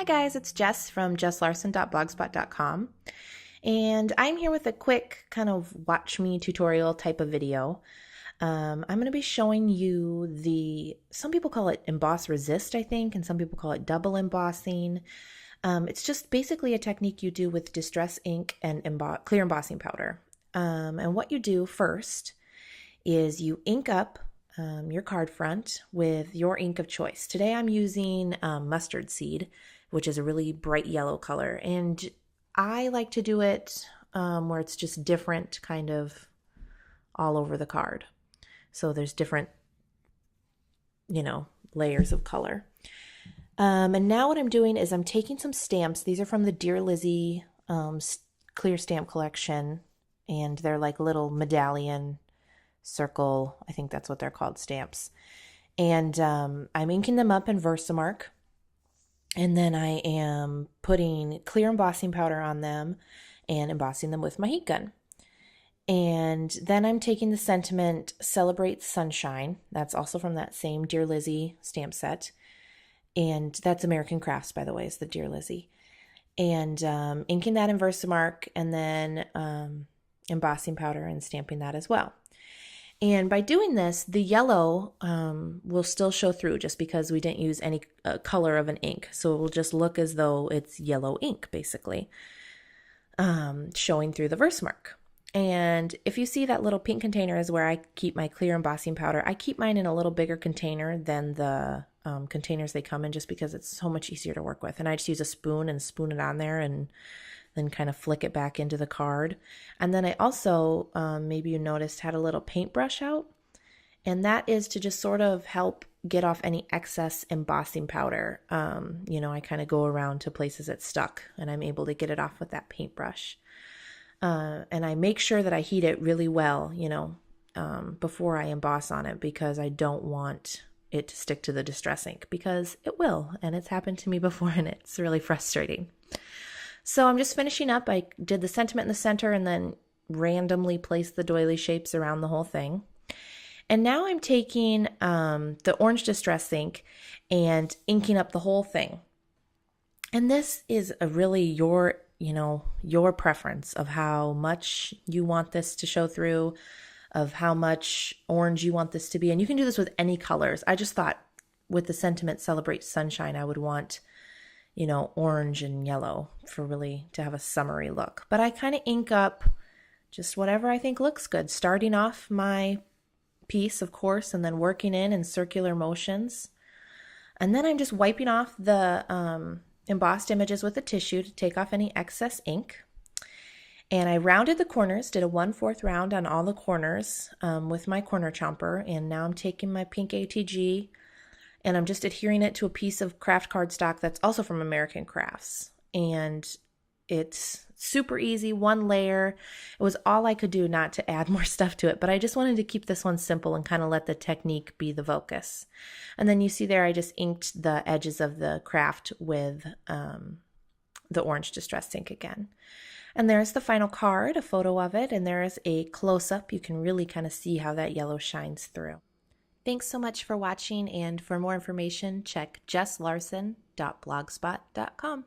Hi guys, it's Jess from jesslarson.blogspot.com, and I'm here with a quick kind of watch me tutorial type of video. I'm going to be showing you some people call it emboss resist, I think, and some people call it double embossing. It's just basically a technique you do with distress ink and clear embossing powder. And what you do first is you ink up your card front with your ink of choice. Today I'm using mustard seed, which is a really bright yellow color. And I like to do it where it's just different kind of all over the card. So there's different, layers of color. And now what I'm doing is I'm taking some stamps. These are from the Dear Lizzie clear stamp collection. And they're like little medallion circle, I think that's what they're called, stamps. And I'm inking them up in Versamark. And then I am putting clear embossing powder on them and embossing them with my heat gun. And then I'm taking the sentiment Celebrate Sunshine. That's also from that same Dear Lizzie stamp set. And that's American Crafts, by the way, is the Dear Lizzie. And inking that in Versamark and then embossing powder and stamping that as well. And by doing this, the yellow will still show through just because we didn't use any color of an ink. So it will just look as though it's yellow ink, basically, showing through the Versamark. And if you see that little pink container is where I keep my clear embossing powder. I keep mine in a little bigger container than the containers they come in just because it's so much easier to work with. And I just use a spoon and spoon it on there and then kind of flick it back into the card. And then I also, maybe you noticed, had a little paintbrush out. And that is to just sort of help get off any excess embossing powder. I kind of go around to places it's stuck and I'm able to get it off with that paintbrush. And I make sure that I heat it really well, before I emboss on it because I don't want it to stick to the distress ink because it will. And it's happened to me before and it's really frustrating. So I'm just finishing up. I did the sentiment in the center and then randomly placed the doily shapes around the whole thing. And now I'm taking the orange distress ink and inking up the whole thing. And this is really your preference of how much you want this to show through, of how much orange you want this to be. And you can do this with any colors. I just thought with the sentiment Celebrate Sunshine, I would want orange and yellow for really to have a summery look. But I kind of ink up just whatever I think looks good, starting off my piece, of course, and then working in circular motions. And then I'm just wiping off the embossed images with a tissue to take off any excess ink. And I rounded the corners, did a 1/4 round on all the corners with my corner chomper. And now I'm taking my pink ATG and I'm just adhering it to a piece of craft cardstock that's also from American Crafts. And it's super easy, one layer. It was all I could do not to add more stuff to it, but I just wanted to keep this one simple and kind of let the technique be the focus. And then you see there, I just inked the edges of the craft with the orange distress ink again. And there's the final card, a photo of it, and there is a close-up. You can really kind of see how that yellow shines through. Thanks so much for watching, and for more information, check jesslarson.blogspot.com.